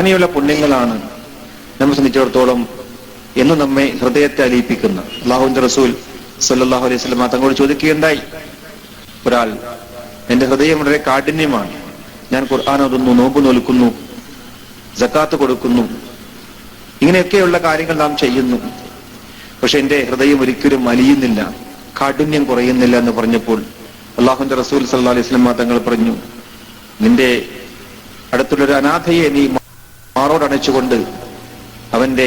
അങ്ങനെയുള്ള പുണ്യങ്ങളാണ് നമ്മെ സംബന്ധിച്ചിടത്തോളം എന്നും നമ്മെ ഹൃദയത്തെ അലിയിപ്പിക്കുന്ന. അല്ലാഹുവിന്റെ റസൂൽ സല്ലല്ലാഹു അലൈഹി വസല്ലം തങ്ങളോട് ചോദിക്കുകയുണ്ടായി, ഒരാൾ എന്റെ ഹൃദയം വളരെ കാഠിന്യമാണ്, ഞാൻ ഖുർആൻ ഓതുന്നു, നോമ്പ് നോൽക്കുന്നു, സക്കാത്ത് കൊടുക്കുന്നു, ഇങ്ങനെയൊക്കെയുള്ള കാര്യങ്ങൾ നാം ചെയ്യുന്നു, പക്ഷെ എന്റെ ഹൃദയം ഒരിക്കലും അലിയുന്നില്ല, കാഠിന്യം കുറയുന്നില്ല എന്ന് പറഞ്ഞപ്പോൾ അല്ലാഹുവിന്റെ റസൂൽ സല്ലല്ലാഹു അലൈഹി വസല്ലം തങ്ങൾ പറഞ്ഞു, നിന്റെ അടുത്തുള്ളൊരു അനാഥയെ നീ മാറോടണച്ചുകൊണ്ട് അവന്റെ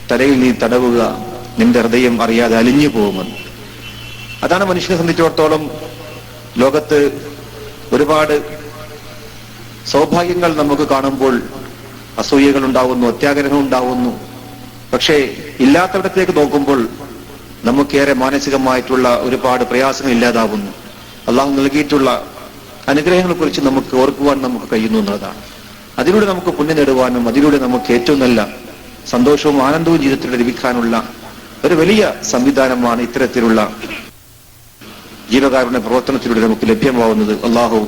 തലയിൽ നീ തടവുക, നിന്റെ ഹൃദയം അറിയാതെ അലിഞ്ഞു പോകുമെന്ന്. അതാണ് മനുഷ്യനെ സംബന്ധിച്ചിടത്തോളം ലോകത്ത് ഒരുപാട് സൗഭാഗ്യങ്ങൾ നമുക്ക് കാണുമ്പോൾ അസൂയകൾ ഉണ്ടാവുന്നു, അത്യാഗ്രഹം ഉണ്ടാവുന്നു. പക്ഷേ ഇല്ലാത്തവിടത്തേക്ക് നോക്കുമ്പോൾ നമുക്കേറെ മാനസികമായിട്ടുള്ള ഒരുപാട് പ്രയാസങ്ങൾ ഇല്ലാതാവുന്നു. അള്ളാഹു നൽകിയിട്ടുള്ള അനുഗ്രഹങ്ങളെ കുറിച്ച് നമുക്ക് ഓർക്കുവാൻ നമുക്ക് കഴിയുന്നു എന്നതാണ്. അതിലൂടെ നമുക്ക് പുണ്യം നേടുവാനും അതിലൂടെ നമുക്ക് ഏറ്റവും നല്ല സന്തോഷവും ആനന്ദവും ജീവിതത്തിൽ ലഭിക്കാനുള്ള ഒരു വലിയ സംവിധാനമാണ് ഇത്തരത്തിലുള്ള ജീവകാരുണ്യ പ്രവർത്തനത്തിലൂടെ നമുക്ക് ലഭ്യമാവുന്നത്. അള്ളാഹു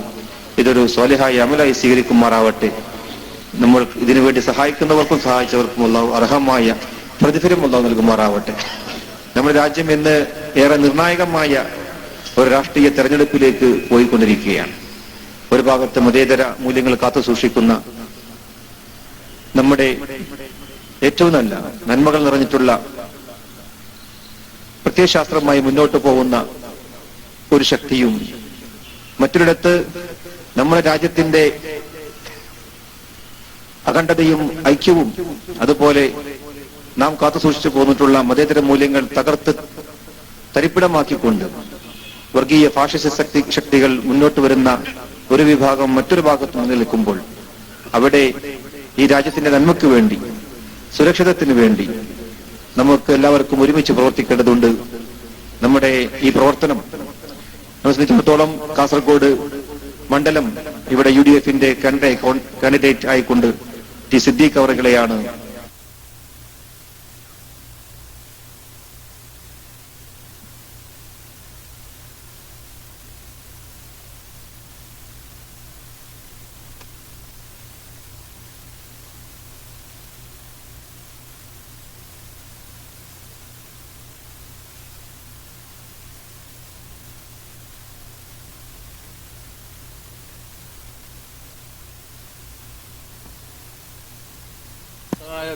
ഇതൊരു സ്വാലിഹായ അമലായി സ്വീകരിക്കുമാറാവട്ടെ. നമ്മൾ ഇതിനുവേണ്ടി സഹായിക്കുന്നവർക്കും സഹായിച്ചവർക്കും അള്ളാഹു അർഹമായ പ്രതിഫലം അള്ളാഹു നൽകുമാറാവട്ടെ. നമ്മുടെ രാജ്യം ഇന്ന് ഏറെ നിർണായകമായ ഒരു രാഷ്ട്രീയ തെരഞ്ഞെടുപ്പിലേക്ക് പോയിക്കൊണ്ടിരിക്കുകയാണ്. ഒരു ഭാഗത്ത് മതേതര മൂല്യങ്ങൾ കാത്തു സൂക്ഷിക്കുന്ന നമ്മുടെ ഏറ്റവും നല്ല നന്മകൾ നിറഞ്ഞിട്ടുള്ള പ്രത്യയശാസ്ത്രമായി മുന്നോട്ട് പോകുന്ന ഒരു ശക്തിയും, മറ്റൊരിടത്ത് നമ്മുടെ രാജ്യത്തിന്റെ അഖണ്ഡതയും ഐക്യവും അതുപോലെ നാം കാത്തു സൂക്ഷിച്ചു പോന്നിട്ടുള്ള മതേതര മൂല്യങ്ങൾ തകർത്ത് തരിപ്പിടമാക്കിക്കൊണ്ട് വർഗീയ ഫാഷിസ്റ്റ് ശക്തികൾ മുന്നോട്ട് വരുന്ന ഒരു വിഭാഗം മറ്റൊരു ഭാഗത്ത് നിൽക്കുമ്പോൾ അവിടെ ഈ രാജ്യത്തിന്റെ നന്മയ്ക്ക് വേണ്ടി, സുരക്ഷിതത്തിന് വേണ്ടി നമുക്ക് എല്ലാവർക്കും ഒരുമിച്ച് പ്രവർത്തിക്കേണ്ടതുണ്ട്. നമ്മുടെ ഈ പ്രവർത്തനം നമ്മെ സംബന്ധിച്ചിടത്തോളം കാസർഗോഡ് മണ്ഡലം ഇവിടെ UDF-ന്റെ കാൻഡിഡേറ്റ് ആയിക്കൊണ്ട് ടി സിദ്ദീഖ് അവറുകളെയാണ്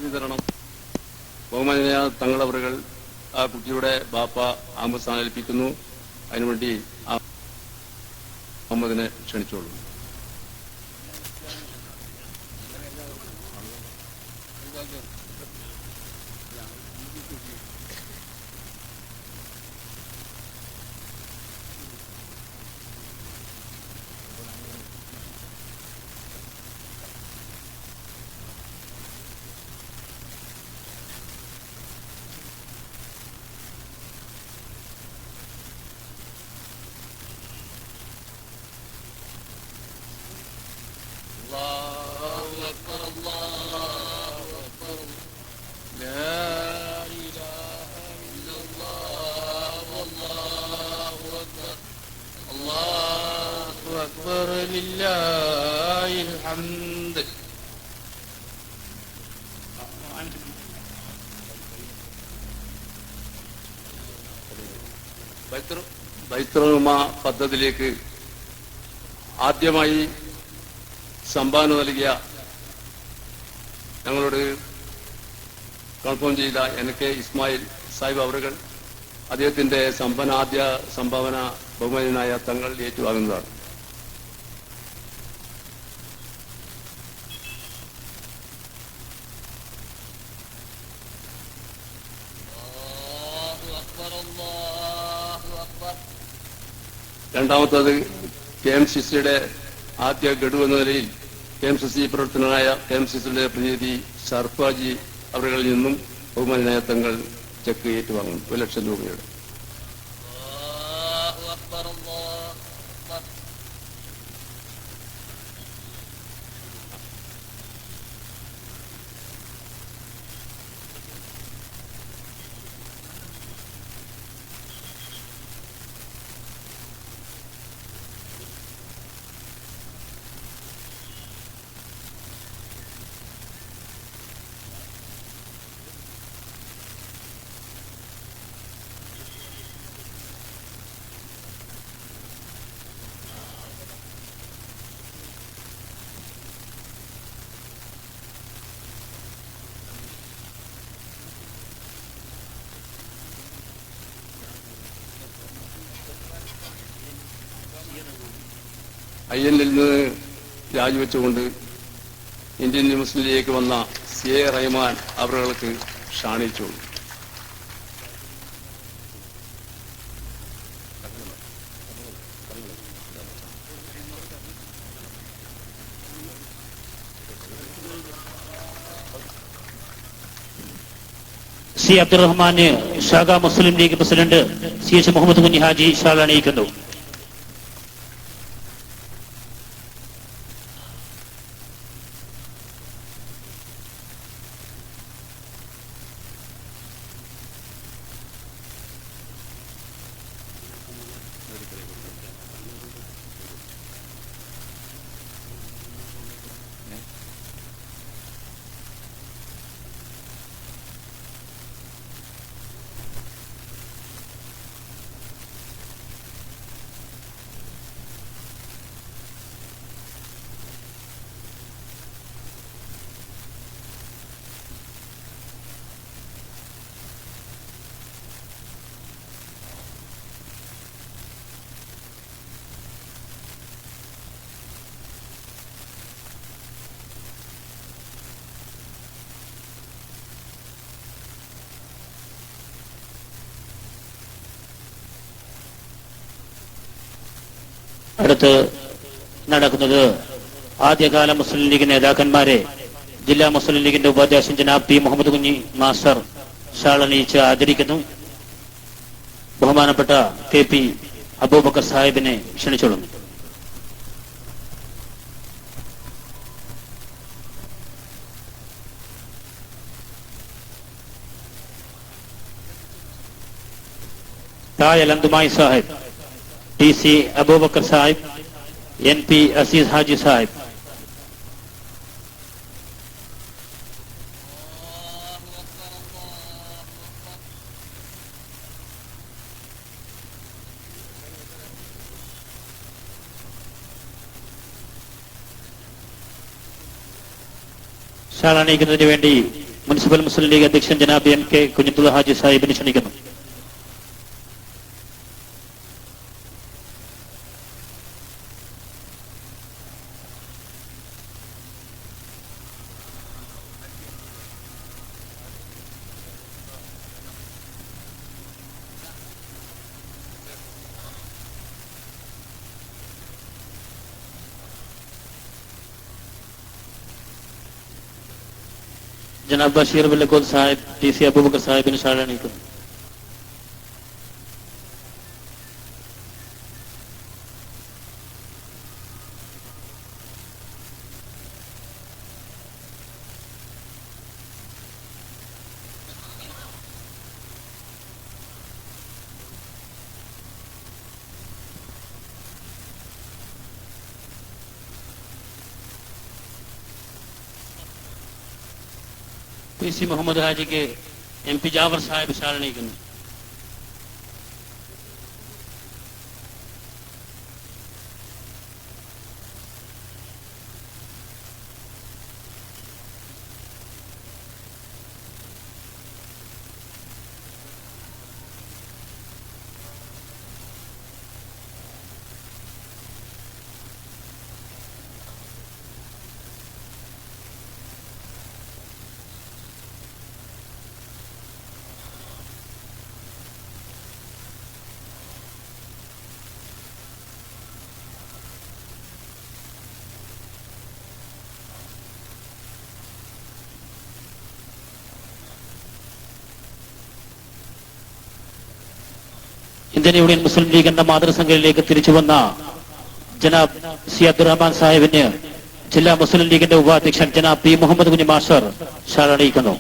വിതരണം. ബഹുമാനീയ തങ്ങളവറുകൾ ആ കുട്ടിയുടെ ബാപ്പ അഹമ്മദ് സ്ഥാനം ഏൽപ്പിക്കുന്നു. അതിനുവേണ്ടി അഹമ്മദിനെ ക്ഷണിച്ചോളൂ. ബൈത്തുൽഉമ പദ്ധതിയിലേക്ക് ആദ്യമായി സംഭാവന നൽകിയ, ഞങ്ങളോട് കൺഫേം ചെയ്ത NK ഇസ്മായിൽ സാഹിബ് അവറുകൾ, അദ്ദേഹത്തിന്റെ ആദ്യ സംഭാവന ബഹുമാന്യനായ തങ്ങൾ ഏറ്റുവാങ്ങുന്നതാണ്. രണ്ടാമത്തത് KMCC-യുടെ ആദ്യ ഗഡു എന്ന നിലയിൽ KMCC പ്രവർത്തനനായ KMCC-യുടെ പ്രതിനിധി ഷർഫാജി അവരുകളിൽ നിന്നും ബഹുമാന്യനായ തങ്ങൾ ചെക്ക് ഏറ്റുവാങ്ങും 1 ലക്ഷം രൂപയുടെ. INL നിന്ന് രാജിവെച്ചുകൊണ്ട് ഇന്ത്യൻ മുസ്ലിം ലീഗിലേക്ക് വന്ന CA റഹ്മാൻ അവർക്ക് ക്ഷണിച്ചു. C. അബ്ദുറഹ്മാന് ഷാഖ മുസ്ലിം league president CH Muhammad Kunhi Haji shawl അണിയിക്കുന്നു. അടുത്ത് നടക്കുന്നത് ആദ്യകാല മുസ്ലിം ലീഗ് നേതാക്കന്മാരെ ജില്ലാ മുസ്ലിം ലീഗിന്റെ ഉപാധ്യക്ഷൻ ജനാബ് P. Muhammad Kunhi master shawl അണിയിച്ച് ആദരിക്കുന്നു. ബഹുമാനപ്പെട്ട KP അബൂബക്കർ സാഹിബിനെ ക്ഷണിച്ചോളുന്നു. Thayal Anthumayi Sahib, TC Abubakar Sahib, NP Azeez Haji Sahib. Shawl അണിയിക്കുന്നതിന് വേണ്ടി മുനിസിപ്പൽ മുസ്ലിം ലീഗ് അധ്യക്ഷൻ ജനാബ് MK കുഞ്ഞബ്ദുള്ള ഹാജി സാഹിബിനെ ക്ഷണിക്കുന്നു. ജനാബ് ബഷീർ വില്ലക്കോത്ത് സാഹിബ് TC അബൂബക്കർ സാഹിബിന് ഷാൾ അണിയിക്കുന്നു. PC മുഹമ്മദ് ഹാജിക്ക് MP ജാഫർ സാഹിബ് ഷാൾ അണിയിക്കുന്നു. ഇന്ത്യൻ യൂണിയൻ മുസ്ലിം ലീഗ് എന്ന മാതൃസംഘടനയിലേക്ക് തിരിച്ചുവന്ന ജനാബ് C. അബ്ദുറഹ്മാൻ സാഹിബിന് ജില്ലാ മുസ്ലിം ലീഗിന്റെ ഉപാധ്യക്ഷൻ ജനാബ് P. Muhammad Kunhi master shawl അണിയിക്കുന്നു.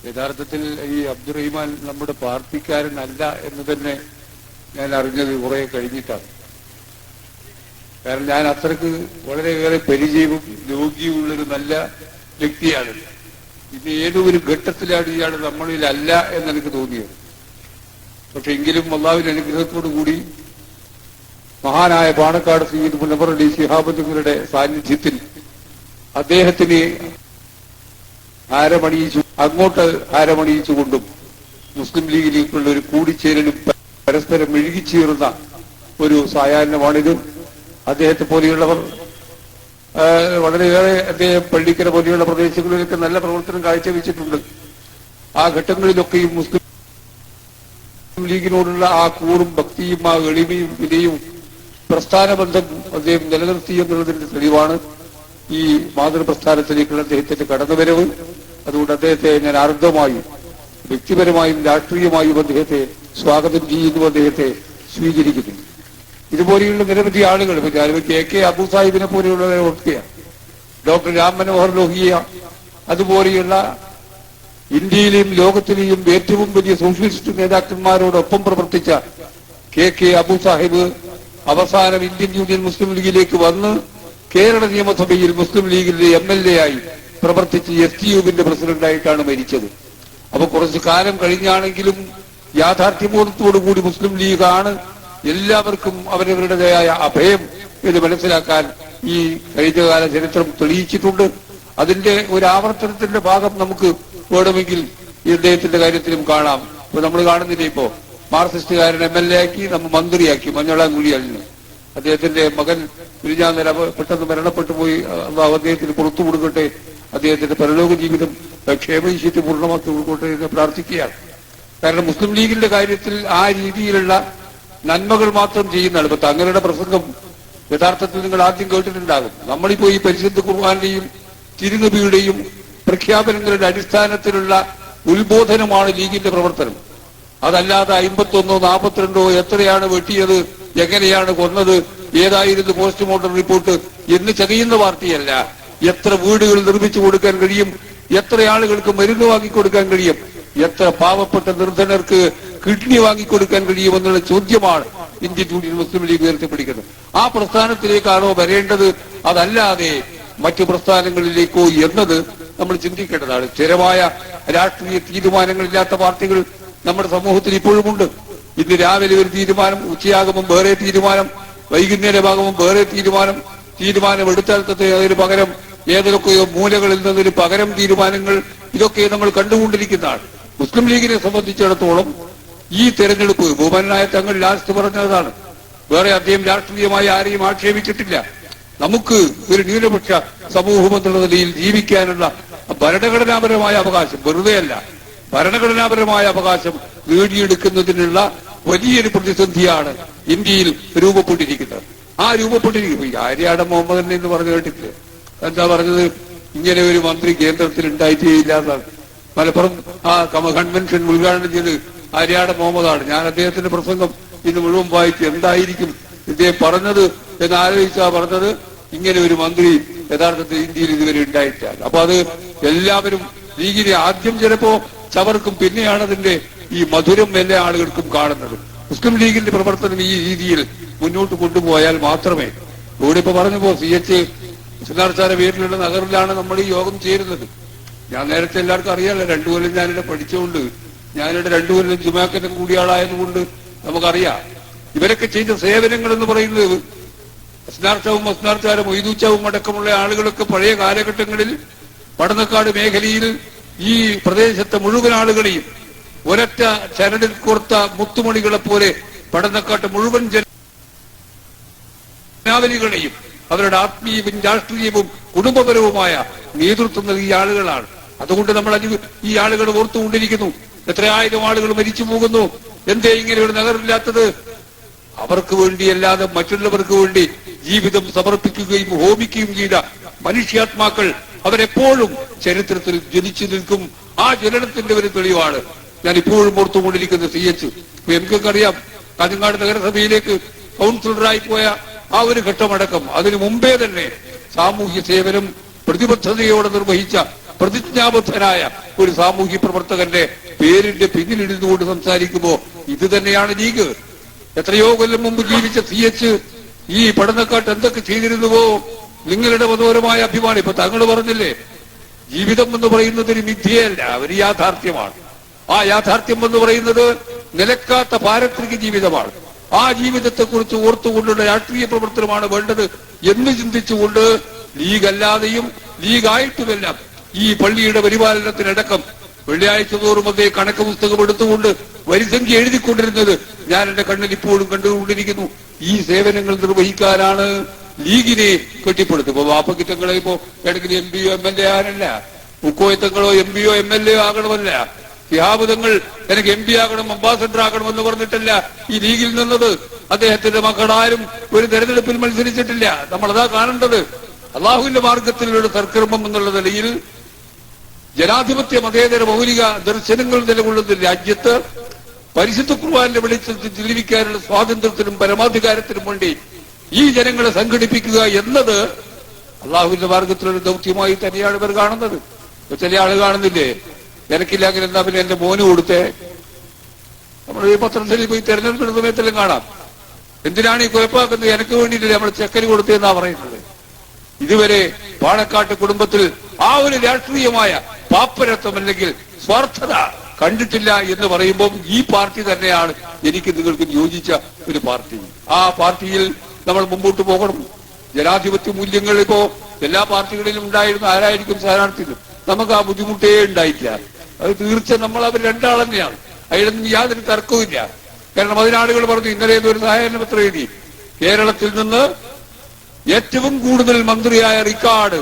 യഥാർത്ഥത്തിൽ ഈ അബ്ദുറഹിമാൻ നമ്മുടെ പാർട്ടിക്കാരനല്ല എന്ന് തന്നെ ഞാൻ അറിഞ്ഞത് കുറെ കഴിഞ്ഞിട്ടാണ്. കാരണം ഞാൻ അത്രക്ക് വളരെയേറെ പരിചയവും യോഗ്യമുള്ളൊരു നല്ല വ്യക്തിയാണ്. ഇത് ഏതോ ഒരു ഘട്ടത്തിലാണ് ഇയാൾ നമ്മളിലല്ല എന്നെനിക്ക് തോന്നിയത്. പക്ഷെ എങ്കിലും അള്ളാഹുവിന്റെ അനുഗ്രഹത്തോടു കൂടി മഹാനായ പാണക്കാട് സയ്യിദ് മുനവ്വർ അലി ശിഹാബ് തങ്ങളുടെ സാന്നിധ്യത്തിൽ അദ്ദേഹത്തിന് ആരമണിയിച്ചു, അങ്ങോട്ട് ആരമണിയിച്ചുകൊണ്ടും മുസ്ലിം ലീഗിലേക്കുള്ള ഒരു കൂടിച്ചേരലും പരസ്പരം മെഴുകിച്ചേർന്ന ഒരു സായാഹ്നമാണിത്. അദ്ദേഹത്തെ പോലെയുള്ളവർ വളരെയേറെ അദ്ദേഹം പള്ളിക്കര പോലെയുള്ള പ്രദേശങ്ങളിലൊക്കെ നല്ല പ്രവർത്തനം കാഴ്ചവെച്ചിട്ടുണ്ട്. ആ ഘട്ടങ്ങളിലൊക്കെയും മുസ്ലിം ലീഗിനോടുള്ള ആ കൂറും ഭക്തിയും ആ എളിമയും വിനയും പ്രസ്ഥാനബന്ധം അദ്ദേഹം നിലനിർത്തി എന്നുള്ളതിന്റെ തെളിവാണ് ഈ മാതൃപ്രസ്ഥാനത്തിലേക്കുള്ള അദ്ദേഹത്തിന്റെ കടന്നുവരവ്. അതുകൊണ്ട് അദ്ദേഹത്തെ ഞാൻ ആർദ്രമായും വ്യക്തിപരമായും രാഷ്ട്രീയമായും അദ്ദേഹത്തെ സ്വാഗതം ചെയ്യുന്നു, അദ്ദേഹത്തെ സ്വീകരിക്കുന്നു. ഇതുപോലെയുള്ള നിരവധി ആളുകൾ, കെ അബൂ സാഹിബിനെ പോലെയുള്ളവരെ ഓർക്കുകയാണ്, ഡോക്ടർ രാം മനോഹർ ലോഹിയ, അതുപോലെയുള്ള ഇന്ത്യയിലെയും ലോകത്തിലെയും ഏറ്റവും വലിയ സോഷ്യലിസ്റ്റ് നേതാക്കന്മാരോടൊപ്പം പ്രവർത്തിച്ച കെ അബൂ സാഹിബ് അവസാനം ഇന്ത്യൻ യൂണിയൻ മുസ്ലിം ലീഗിലേക്ക് വന്ന് കേരള നിയമസഭയിൽ മുസ്ലിം ലീഗിന്റെ MLA ആയി പ്രവർത്തിച്ച് STUവിന്റെ പ്രസിഡന്റായിട്ടാണ് മരിച്ചത്. അപ്പൊ കുറച്ചു കാലം കഴിഞ്ഞാണെങ്കിലും യാഥാർത്ഥ്യബോധത്തോടുകൂടി മുസ്ലിം ലീഗാണ് എല്ലാവർക്കും അവരവരുടേതായ അഭയം എന്ന് മനസ്സിലാക്കാൻ ഈ കഴിഞ്ഞകാല ചരിത്രം തെളിയിച്ചിട്ടുണ്ട്. അതിന്റെ ഒരു ആവർത്തനത്തിന്റെ ഭാഗം നമുക്ക് വേണമെങ്കിൽ ഈ അദ്ദേഹത്തിന്റെ കാര്യത്തിലും കാണാം. ഇപ്പൊ നമ്മൾ കാണുന്നില്ല, ഇപ്പോ മാർക്സിസ്റ്റുകാരൻ MLA ആക്കി, നമ്മൾ മന്ത്രിയാക്കി മഞ്ഞളാങ്കുഴിയാലിന്. അദ്ദേഹത്തിന്റെ മകൻ ഗുരുജാന്തര പെട്ടെന്ന് മരണപ്പെട്ടു പോയി. അദ്ദേഹത്തിന് പുറത്തു കൊടുക്കട്ടെ, അദ്ദേഹത്തിന്റെ പരലോക ജീവിതം ക്ഷേമൈശ്വര്യ പൂർണ്ണമാക്കി കൊടുക്കട്ടെ എന്ന് പ്രാർത്ഥിക്കുകയാണ്. കാരണം മുസ്ലിം ലീഗിന്റെ കാര്യത്തിൽ ആ രീതിയിലുള്ള നന്മകൾ മാത്രം ചെയ്യുന്നതാണ്. ഇപ്പൊ തങ്ങളുടെ പ്രസംഗം യഥാർത്ഥത്തിൽ നിങ്ങൾ ആദ്യം കേട്ടിട്ടുണ്ടാകും. നമ്മളിപ്പോ ഈ പരിശുദ്ധ ഖുർആന്റെയും തിരുനബിയുടെയും പ്രഖ്യാപനങ്ങളുടെ അടിസ്ഥാനത്തിലുള്ള ഉത്ബോധനമാണ് ലീഗിന്റെ പ്രവർത്തനം. അതല്ലാതെ 51 42 എത്രയാണ് വെട്ടിയത്, എങ്ങനെയാണ് കൊന്നത്, ഏതായിരുന്നു പോസ്റ്റ്മോർട്ടം റിപ്പോർട്ട് എന്ന് ചകയുന്ന പാർട്ടിയല്ല. എത്ര വീടുകൾ നിർമ്മിച്ചു കൊടുക്കാൻ കഴിയും, എത്ര ആളുകൾക്ക് മരുന്ന് വാങ്ങിക്കൊടുക്കാൻ കഴിയും, എത്ര പാവപ്പെട്ട നിർധനർക്ക് കിഡ്നി വാങ്ങിക്കൊടുക്കാൻ കഴിയുമെന്നുള്ള ചോദ്യമാണ് ഇന്ത്യൻ യൂണിയൻ മുസ്ലിം ലീഗ് ഉയർത്തിപ്പിടിക്കുന്നത്. ആ പ്രസ്ഥാനത്തിലേക്കാണോ വരേണ്ടത്, അതല്ലാതെ മറ്റു പ്രസ്ഥാനങ്ങളിലേക്കോ എന്നത് നമ്മൾ ചിന്തിക്കേണ്ടതാണ്. സ്ഥിരമായ രാഷ്ട്രീയ തീരുമാനങ്ങളില്ലാത്ത പാർട്ടികൾ നമ്മുടെ സമൂഹത്തിൽ ഇപ്പോഴുമുണ്ട്. ഇന്ന് രാവിലെ ഒരു തീരുമാനം, ഉച്ചയാകുമ്പോൾ വേറെ തീരുമാനം, വൈകുന്നേരമാകുമ്പോൾ വേറെ തീരുമാനം എടുത്താൽ അതിന് പകരം ഏതൊക്കെയോ മൂലകളിൽ നിന്നൊരു പകരം തീരുമാനങ്ങൾ, ഇതൊക്കെ നമ്മൾ കണ്ടുകൊണ്ടിരിക്കുന്നതാണ്. മുസ്ലിം ലീഗിനെ സംബന്ധിച്ചിടത്തോളം ഈ തെരഞ്ഞെടുപ്പ് ബഹുമാനായ തങ്ങൾ ലാസ്റ്റ് പറഞ്ഞതാണ്. വേറെ അദ്ദേഹം രാഷ്ട്രീയമായി ആരെയും ആക്ഷേപിച്ചിട്ടില്ല. നമുക്ക് ഒരു ന്യൂനപക്ഷ സമൂഹം എന്നുള്ള നിലയിൽ ജീവിക്കാനുള്ള ഭരണഘടനാപരമായ അവകാശം, വെറുതെയല്ല, ഭരണഘടനാപരമായ അവകാശം നേടിയെടുക്കുന്നതിനുള്ള വലിയൊരു പ്രതിസന്ധിയാണ് ഇന്ത്യയിൽ രൂപപ്പെട്ടിരിക്കുന്നത്. ആ രൂപപ്പെട്ടിരിക്കും ആര്യാട മുഹമ്മദ് എന്ന് പറഞ്ഞു കേട്ടിട്ടില്ല. എന്താ പറഞ്ഞത്? ഇങ്ങനെ ഒരു മന്ത്രി കേന്ദ്രത്തിൽ ഉണ്ടായിട്ടേയില്ല എന്നാണ്. മലപ്പുറം ആ കൺവെൻഷൻ ഉദ്ഘാടനം ചെയ്ത് ആര്യാട മുഹമ്മദാണ്. ഞാൻ അദ്ദേഹത്തിന്റെ പ്രസംഗം ഇന്ന് മുഴുവൻ വായിച്ചു. എന്തായിരിക്കും ഇദ്ദേഹം പറഞ്ഞത് എന്ന് ആലോചിച്ചാ പറഞ്ഞത്, ഇങ്ങനെ ഒരു മന്ത്രി യഥാർത്ഥത്തിൽ ഇന്ത്യയിൽ ഇതുവരെ ഉണ്ടായിട്ടില്ല. അപ്പൊ അത് എല്ലാവരും ലീഗിനെ ആദ്യം ചിലപ്പോ ചവർക്കും, പിന്നെയാണ് അതിന്റെ ഈ മധുരം എല്ലാ ആളുകൾക്കും കാണുന്നത്. മുസ്ലിം ലീഗിന്റെ പ്രവർത്തനം ഈ രീതിയിൽ മുന്നോട്ട് കൊണ്ടുപോയാൽ മാത്രമേ, ഇവിടെ ഇപ്പൊ പറഞ്ഞപ്പോ CH സുനാർച്ചാര പേരിലുള്ള നഗറിലാണ് നമ്മൾ ഈ യോഗം ചേരുന്നത്. ഞാൻ നേരത്തെ എല്ലാവർക്കും അറിയാമല്ലോ, 2 കൊല്ലം ഞാനിവിടെ പഠിച്ചുകൊണ്ട്, ഞാനിവിടെ 2 കൊല്ലം ജുമാക്കറ്റം കൂടിയ ആളായതുകൊണ്ട് നമുക്കറിയാം ഇവരൊക്കെ ചെയ്ത സേവനങ്ങൾ എന്ന് പറയുന്നത്. അസ്നാർച്ചാവും മൊയ്തൂച്ചാവും അടക്കമുള്ള ആളുകളൊക്കെ പഴയ കാലഘട്ടങ്ങളിൽ പടന്നക്കാട് മേഖലയിൽ ഈ പ്രദേശത്തെ മുഴുവൻ ആളുകളെയും ഒരൊറ്റ ചരടിൽ കോർത്ത മുത്തുമണികളെ പോലെ പടന്നക്കാട്ട് മുഴുവൻ ജനാവലികളെയും അവരുടെ ആത്മീയവും രാഷ്ട്രീയവും കുടുംബപരവുമായ നേതൃത്വം നൽകിയ ആളുകളാണ്. അതുകൊണ്ട് നമ്മൾ ഈ ആളുകൾ ഓർത്തുകൊണ്ടിരിക്കുന്നു. എത്രയായിരം ആളുകൾ മരിച്ചു പോകുന്നു. എന്തേ ഇങ്ങനെ ഒരു നഗരമില്ലാത്തത്? അവർക്ക് വേണ്ടിയല്ലാതെ മറ്റുള്ളവർക്ക് വേണ്ടി ജീവിതം സമർപ്പിക്കുകയും ഹോമിക്കുകയും ചെയ്ത മനുഷ്യാത്മാക്കൾ അവരെപ്പോഴും ചരിത്രത്തിൽ ജ്വലിച്ചു നിൽക്കും. ആ ജ്വലനത്തിന്റെ ഒരു തെളിവാണ് ഞാൻ ഇപ്പോഴും ഓർത്തുകൊണ്ടിരിക്കുന്ന CH. എനിക്കൊക്കെ അറിയാം, കാഞ്ഞങ്ങാട് നഗരസഭയിലേക്ക് കൗൺസിലറായി പോയ ആ ഒരു ഘട്ടമടക്കം അതിനു മുമ്പേ തന്നെ സാമൂഹ്യ സേവനം പ്രതിബദ്ധതയോടെ നിർവഹിച്ച പ്രതിജ്ഞാബദ്ധനായ ഒരു സാമൂഹ്യ പ്രവർത്തകന്റെ പേരിന്റെ പിന്നിലിരുന്നുകൊണ്ട് സംസാരിക്കുമ്പോ ഇത് തന്നെയാണ് ലീഗ്. എത്രയോ കൊല്ലം മുമ്പ് ജീവിച്ച CH ഈ പഠനക്കാട്ട് എന്തൊക്കെ ചെയ്തിരുന്നുവോ നിങ്ങളുടെ മതപരമായ അഭിമാനം. ഇപ്പൊ തങ്ങൾ പറഞ്ഞില്ലേ, ജീവിതം എന്ന് പറയുന്നത് ഒരു മിഥ്യയല്ല, ഒരു യാഥാർത്ഥ്യമാണ്. ആ യാഥാർത്ഥ്യം എന്ന് പറയുന്നത് നിലക്കാത്ത പാരത്രിക ജീവിതമാണ്. ആ ജീവിതത്തെക്കുറിച്ച് ഓർത്തുകൊണ്ടുള്ള രാഷ്ട്രീയ പ്രവർത്തനമാണ് വേണ്ടത് എന്ന് ചിന്തിച്ചുകൊണ്ട് ലീഗല്ലാതെയും ലീഗായിട്ടുമെല്ലാം ഈ പള്ളിയുടെ പരിപാലനത്തിനടക്കം വെള്ളിയാഴ്ച തോറും അതേ കണക്ക് പുസ്തകം എടുത്തുകൊണ്ട് വരിസംഖ്യ എഴുതിക്കൊണ്ടിരുന്നത് ഞാൻ എന്റെ കണ്ണിൽ ഇപ്പോഴും കണ്ടുകൊണ്ടിരിക്കുന്നു. ഈ സേവനങ്ങൾ നിർവഹിക്കാനാണ് ലീഗിനെ കെട്ടിപ്പടുത്തത്. ഇപ്പൊ വാപ്പക്കിറ്റങ്ങളെ ഇപ്പോ ഏതെങ്കിലും എം പിയോ എം എൽ എ ആകാനല്ല, മുക്കോയത്തങ്ങളോ എം പിയോ എം എൽ എ ആകണമല്ല, ശിഹാബുദങ്ങൾ എനിക്ക് എം പി ആകണം, അംബാസഡർ ആകണം എന്ന് പറഞ്ഞിട്ടല്ല ഈ ലീഗിൽ നിന്നത്. അദ്ദേഹത്തിന്റെ മക്കളാരും ഒരു തെരഞ്ഞെടുപ്പിൽ മത്സരിച്ചിട്ടില്ല. നമ്മളതാ കാണേണ്ടത്. അള്ളാഹുവിന്റെ മാർഗത്തിലുള്ള സൽക്കർമ്മം എന്നുള്ള നിലയിൽ ജനാധിപത്യ മതേതര മൗലിക ദർശനങ്ങൾ നിലകൊള്ളുന്ന രാജ്യത്ത് പരിശുദ്ധ ഖുർആന്റെ വെളിച്ചത്തിൽ ജീവിക്കാനുള്ള സ്വാതന്ത്ര്യത്തിനും പരമാധികാരത്തിനും വേണ്ടി ഈ ജനങ്ങളെ സംഘടിപ്പിക്കുക എന്നത് അള്ളാഹുവിന്റെ മാർഗത്തിലൊരു ദൗത്യമായി തന്നെയാണ് ഇവർ കാണുന്നത്. ചില ആള് കാണുന്നില്ലേ, നിനക്കില്ലെങ്കിൽ എന്താ പിന്നെ എന്റെ മോന് കൊടുത്തേ. നമ്മൾ ഈ പത്രത്തിൽ പോയി തെരഞ്ഞെടുപ്പിന്റെ സമയത്തെല്ലാം കാണാം. എന്തിനാണ് ഈ കുഴപ്പമാക്കുന്നത്? എനിക്ക് വേണ്ടിയിട്ടില്ല നമ്മൾ ചെക്കന് കൊടുത്തതെന്നാ പറയുന്നത്. ഇതുവരെ പാണക്കാട്ട് കുടുംബത്തിൽ ആ ഒരു രാഷ്ട്രീയമായ പാപ്പരത്വം അല്ലെങ്കിൽ സ്വാർത്ഥത കണ്ടിട്ടില്ല എന്ന് പറയുമ്പോൾ ഈ പാർട്ടി തന്നെയാണ് എനിക്ക് നിങ്ങൾക്ക് യോജിച്ച ഒരു പാർട്ടി. ആ പാർട്ടിയിൽ നമ്മൾ മുമ്പോട്ട് പോകണം. ജനാധിപത്യ മൂല്യങ്ങൾ ഇപ്പോ എല്ലാ പാർട്ടികളിലും ഉണ്ടായിരുന്നു. ആരായിരിക്കും സ്ഥാനാർത്ഥികൾ? നമുക്ക് ആ ബുദ്ധിമുട്ടേ ഉണ്ടായിട്ടില്ല. അത് തീർച്ച നമ്മൾ അവർ രണ്ടാൾ തന്നെയാണ്. അതിലൊന്നും യാതൊരു തർക്കവുമില്ല. കാരണം അതിനാളുകൾ പറഞ്ഞു, ഇന്നലെ ഒരു സഹായന പത്രം എഴുതി, കേരളത്തിൽ നിന്ന് ഏറ്റവും കൂടുതൽ മന്ത്രിയായ റിക്കാർഡ്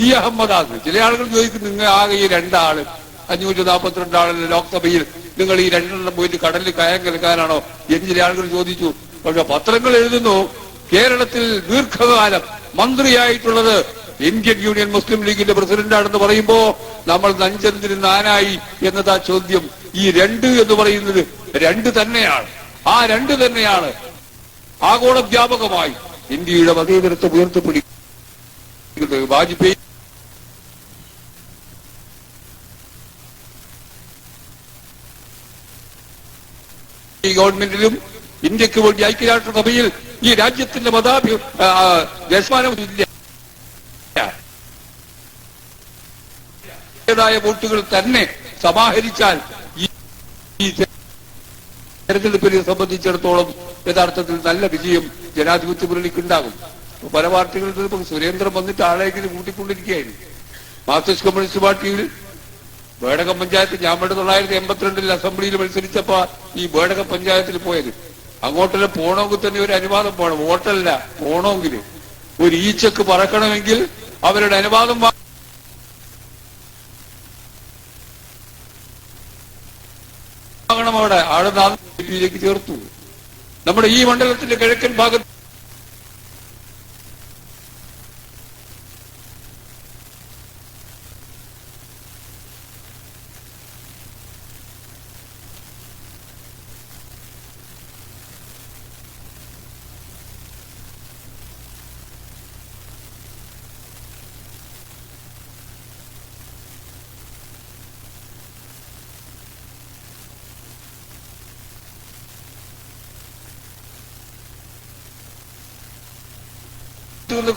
ഈ അഹമ്മദാണ്. ചില ആളുകൾ ചോദിക്കും, നിങ്ങൾ ആകെ ഈ രണ്ടാള് 542 ആളല്ലേ ലോക്സഭയിൽ, നിങ്ങൾ ഈ രണ്ടെണ്ണം പോയിട്ട് കടലിൽ കയം കലക്കാനാണോ എന്ന് ചില ആളുകൾ ചോദിച്ചു. പക്ഷെ പത്രങ്ങൾ എഴുതുന്നു, കേരളത്തിൽ ദീർഘകാലം മന്ത്രിയായിട്ടുള്ളത് ഇന്ത്യൻ യൂണിയൻ മുസ്ലിം ലീഗിന്റെ പ്രസിഡന്റാണെന്ന് പറയുമ്പോ നമ്മൾ നഞ്ചന്തിന് നാനായി എന്നതാ ചോദ്യം. ഈ രണ്ട് എന്ന് പറയുന്നത് രണ്ട് തന്നെയാണ്. ആ രണ്ട് തന്നെയാണ് ആഗോള വ്യാപകമായി ഇന്ത്യയുടെ മതേതരത്വം ഉയർത്തിപ്പിടിക്കുന്നത്. വാജ്പേയി ഗവൺമെന്റിലും ഇന്ത്യക്ക് വേണ്ടി ഐക്യരാഷ്ട്രസഭയിൽ ഈ രാജ്യത്തിന്റെ മതാഭിമാനമില്ല. വോട്ടുകൾ തന്നെ സമാഹരിച്ചാൽ ഈ തെരഞ്ഞെടുപ്പിനെ സംബന്ധിച്ചിടത്തോളം യഥാർത്ഥത്തിൽ നല്ല വിജയം ജനാധിപത്യ മുന്നണിക്കുണ്ടാകും. പല പാർട്ടികളിൽ ഇപ്പൊ സുരേന്ദ്രൻ വന്നിട്ട് ആളെങ്കിലും കൂട്ടിക്കൊണ്ടിരിക്കുകയായിരുന്നു. മാർക്സിസ്റ്റ് കമ്മ്യൂണിസ്റ്റ് പാർട്ടിയിൽ ബേഡകം പഞ്ചായത്ത്, ഞാൻ 1982 അസംബ്ലിയിൽ മത്സരിച്ചപ്പോ ഈ ബേഡക പഞ്ചായത്തിൽ പോയത്, അങ്ങോട്ടെല്ലാം പോണമെങ്കിൽ തന്നെ ഒരു അനുവാദം വേണം. വോട്ടല്ല, പോണമെങ്കിൽ ഒരു ഈച്ചക്ക് പറക്കണമെങ്കിൽ അവരുടെ അനുവാദം വാങ്ങണം. അവിടെ ആളുകളിലേക്ക് ചേർത്തു. നമ്മുടെ ഈ മണ്ഡലത്തിന്റെ കിഴക്കൻ ഭാഗത്ത്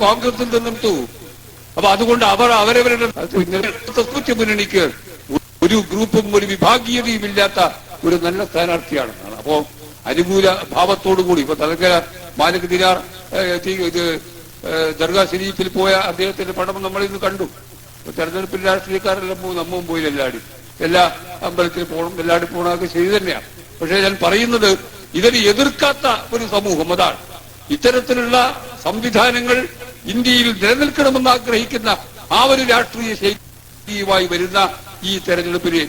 കോൺഗ്രസിൽ നിന്നെടുത്തു. അപ്പൊ അതുകൊണ്ട് അവരവരുടെ മുന്നണിക്ക് ഒരു ഗ്രൂപ്പും ഒരു വിഭാഗീയതയും ഇല്ലാത്ത ഒരു നല്ല സ്ഥാനാർത്ഥിയാണ്. അപ്പോ അനുകൂല ഭാവത്തോടുകൂടി ഇപ്പൊ തലങ്കര മാലിക് ദിനാർ ദർഗാ ഷരീഫിൽ പോയ അദ്ദേഹത്തിന്റെ പടം നമ്മളിന്ന് കണ്ടു. തെരഞ്ഞെടുപ്പിൽ രാഷ്ട്രീയക്കാരെല്ലാം പോകും, നമ്മളും പോയി എല്ലാ അമ്പലത്തിൽ പോകണം, എല്ലാവരും പോകണമൊക്കെ ശരി തന്നെയാണ്. പക്ഷെ ഞാൻ പറയുന്നത് ഇതിനെ എതിർക്കാത്ത ഒരു സമൂഹം, അതാണ് ഇത്തരത്തിലുള്ള സംവിധാനങ്ങൾ ഇന്ത്യയിൽ നിലനിൽക്കണമെന്ന് ആഗ്രഹിക്കുന്ന ആ ഒരു രാഷ്ട്രീയ ശൈലിയുമായി വരുന്ന ഈ തെരഞ്ഞെടുപ്പിന്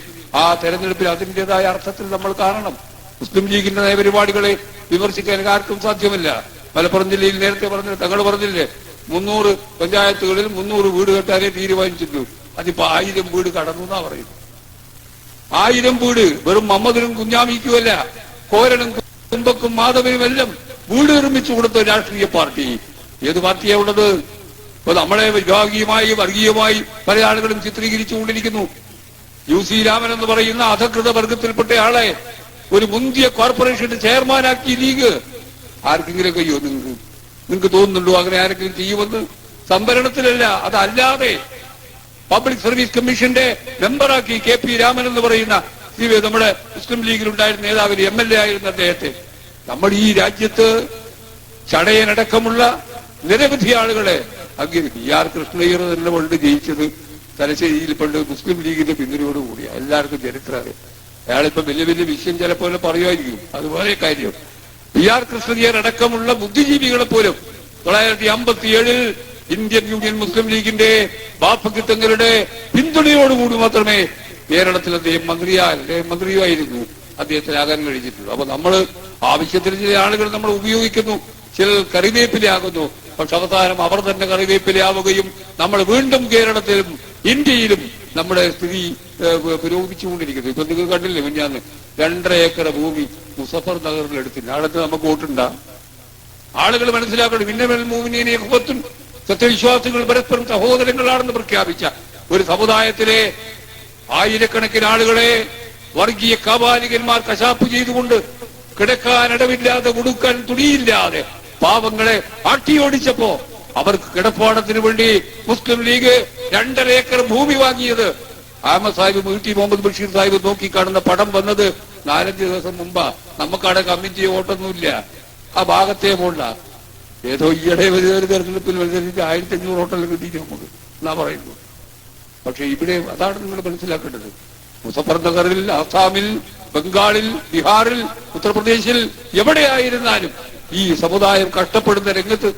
അതിൻ്റെതായ അർത്ഥത്തിൽ നമ്മൾ കാണണം. മുസ്ലിം ലീഗിന്റെ നയപരിപാടികളെ വിമർശിക്കാൻ ആർക്കും സാധ്യമല്ല. മലപ്പുറം ജില്ലയിൽ നേരത്തെ പറഞ്ഞ തങ്ങൾ പറഞ്ഞില്ലേ, 300 പഞ്ചായത്തുകളിൽ 300 വീട് കെട്ടാനേ തീരുമാനിച്ചിട്ടുള്ളൂ. അതിപ്പോ 1000 വീട് കടന്നു എന്നാ പറയുന്നത്. 1000 വീട് വെറും മമ്മദിനും കുഞ്ഞാമിക്കുമല്ല, കോരനും കുമ്പക്കും മാധവനും എല്ലാം വീട് നിർമ്മിച്ചു കൊടുത്ത രാഷ്ട്രീയ പാർട്ടി ഏത് പാർട്ടിയാ ഉള്ളത്? ഇപ്പൊ നമ്മളെ വിഭാഗീയമായി വർഗീയമായി പല ആളുകളും ചിത്രീകരിച്ചുകൊണ്ടിരിക്കുന്നു. UC രാമൻ എന്ന് പറയുന്ന അധകൃത വർഗത്തിൽപ്പെട്ട ആളെ ഒരു മുന്തിയ കോർപ്പറേഷന്റെ ചെയർമാനാക്കി ലീഗ്. ആർക്കെങ്കിലും കഴിയോ നിങ്ങൾക്ക്? നിങ്ങൾക്ക് തോന്നുന്നുണ്ടോ അങ്ങനെ ആരെങ്കിലും ചെയ്യുമെന്ന്? സംവരണത്തിലല്ല, അതല്ലാതെ പബ്ലിക് സർവീസ് കമ്മീഷന്റെ മെമ്പറാക്കി KP രാമൻ എന്ന് പറയുന്ന നമ്മുടെ മുസ്ലിം ലീഗിലുണ്ടായിരുന്ന നേതാവിന് MLA ആയിരുന്ന അദ്ദേഹത്തെ നമ്മൾ ഈ രാജ്യത്ത് ചടയനടക്കമുള്ള നിരവധി ആളുകളെ അങ്ങനെ PR കൃഷ്ണയ്യർ തന്നെ പണ്ട് ജയിച്ചത് തലശ്ശേരിയിൽ പണ്ട് മുസ്ലിം ലീഗിന്റെ പിന്തുണയോടുകൂടിയ എല്ലാവർക്കും ചരിത്രം അറിയാം. അയാളിപ്പോ വലിയ വലിയ വിഷയം ചിലപ്പോൾ പറയുമായിരിക്കും, അതുപോലെ കാര്യം. PR കൃഷ്ണയ്യർ അടക്കമുള്ള ബുദ്ധിജീവികളെ പോലും 1957 ഇന്ത്യൻ യൂണിയൻ മുസ്ലിം ലീഗിന്റെ ബാപ്പക്കിത്തങ്ങളുടെ പിന്തുണയോടുകൂടി മാത്രമേ കേരളത്തിൽ അദ്ദേഹം മന്ത്രിയുമായിരുന്നു അദ്ദേഹത്തിനാകാൻ കഴിഞ്ഞിട്ടുള്ളൂ. അപ്പൊ നമ്മൾ ആവശ്യത്തിന് ചില ആളുകൾ നമ്മൾ ഉപയോഗിക്കുന്നു, ചിലർ കറിവേപ്പിലയാകുന്നു. പക്ഷെ അവസാനം അവർ തന്നെ കറിവേപ്പിലയാവുകയും നമ്മൾ വീണ്ടും കേരളത്തിലും ഇന്ത്യയിലും നമ്മുടെ സ്ഥിതി പുരോഗമിച്ചുകൊണ്ടിരിക്കുന്നു. ഇപ്പൊ നിങ്ങൾ കണ്ടില്ലേ മിഞ്ഞാന്ന് 2.5 ഏക്കർ ഭൂമി മുസഫർ നഗറിലെടുത്തില്ല. അടുത്ത് നമുക്ക് വോട്ടുണ്ടാ? ആളുകൾ മനസ്സിലാക്കണം. മിന്നൽ മൂമിനീനെ ഹുവത്തുൻ, സത്യവിശ്വാസികൾ പരസ്പരം സഹോദരങ്ങളാണെന്ന് പ്രഖ്യാപിച്ച ഒരു സമുദായത്തിലെ ആയിരക്കണക്കിന് ആളുകളെ വർഗീയ കാപാലികന്മാർ കശാപ്പ് ചെയ്തുകൊണ്ട് കിടക്കാനിടവില്ലാതെ ഉടുക്കാൻ തുണിയില്ലാതെ പാവങ്ങളെ ആട്ടിയോടിച്ചപ്പോ അവർക്ക് കിടപ്പാടത്തിന് വേണ്ടി മുസ്ലിം ലീഗ് 2.5 ഏക്കർ ഭൂമി വാങ്ങിയത് അഹമ്മദ് സാഹിബ് MT മുഹമ്മദ് ബഷീർ സാഹിബ് നോക്കി കാണുന്ന പടം വന്നത് 4-5 ദിവസം മുമ്പാ. നമുക്കവിടെ കമ്മിറ്റി വോട്ടൊന്നുമില്ല, ആ ഭാഗത്തേ പോണ്ട. ഏതോ ഈയിടെ ഒരു തെരഞ്ഞെടുപ്പിൽ മത്സരിച്ച് 1500 വോട്ടെല്ലാം കിട്ടിയിട്ട് നമുക്ക് എന്നാ പറയുന്നു. പക്ഷെ ഇവിടെ അതാണ് നിങ്ങൾ മനസ്സിലാക്കേണ്ടത്. മുസഫർ നഗറിൽ, ആസാമിൽ, ബംഗാളിൽ, ബീഹാറിൽ, ഉത്തർപ്രദേശിൽ എവിടെയായിരുന്നാലും ഈ സമുദായം കഷ്ടപ്പെടുന്ന രംഗത്ത്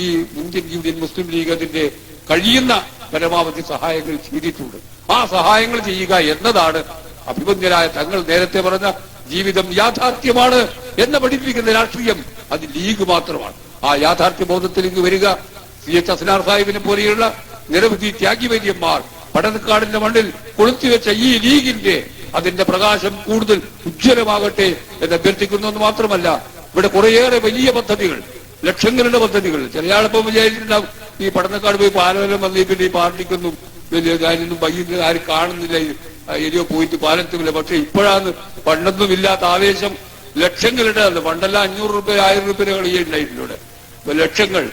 ഈ ഇന്ത്യൻ യൂണിയൻ മുസ്ലിം ലീഗ് അതിന്റെ കഴിയുന്ന പരമാവധി സഹായങ്ങൾ ചെയ്തിട്ടുണ്ട്. ആ സഹായങ്ങൾ ചെയ്യുക എന്നതാണ് അഭിമന്യരായ തങ്ങൾ നേരത്തെ പറഞ്ഞ ജീവിതം യാഥാർത്ഥ്യമാണ് എന്ന് പഠിപ്പിക്കുന്ന രാഷ്ട്രീയം. അത് ലീഗ് മാത്രമാണ്. ആ യാഥാർത്ഥ്യ ബോധത്തിലേക്ക് വരിക. CH അസ്നാർ സാഹിബിനെ പോലെയുള്ള നിരവധി ത്യാഗിവര്യന്മാർ പടനക്കാടിന്റെ മണ്ണിൽ കൊളുത്തിവെച്ച ഈ ലീഗിന്റെ അതിന്റെ പ്രകാശം കൂടുതൽ ഉജ്ജ്വലമാകട്ടെ എന്ന് അഭ്യർത്ഥിക്കുന്നു മാത്രമല്ല, ഇവിടെ കുറേയേറെ വലിയ പദ്ധതികൾ, ലക്ഷങ്ങളുടെ പദ്ധതികൾ. ചിലയാളിപ്പം വിചാരിച്ചിട്ടുണ്ടാവും ഈ പടനക്കാട് പോയി പാലം വന്നിട്ട് ഈ പാർട്ടിക്കൊന്നും വലിയ കാര്യമൊന്നും വൈകുന്നേരം ആരും കാണുന്നില്ല, ഏരിയോ പോയിട്ട് പാലത്തുമില്ല. പക്ഷെ ഇപ്പോഴാണ് പണ്ടൊന്നും ഇല്ലാത്ത ആവേശം ലക്ഷങ്ങളുടെ. പണ്ടെല്ലാം 500 രൂപ 1000 രൂപ കളിയുണ്ടായിട്ടുണ്ട്. ലക്ഷങ്ങൾ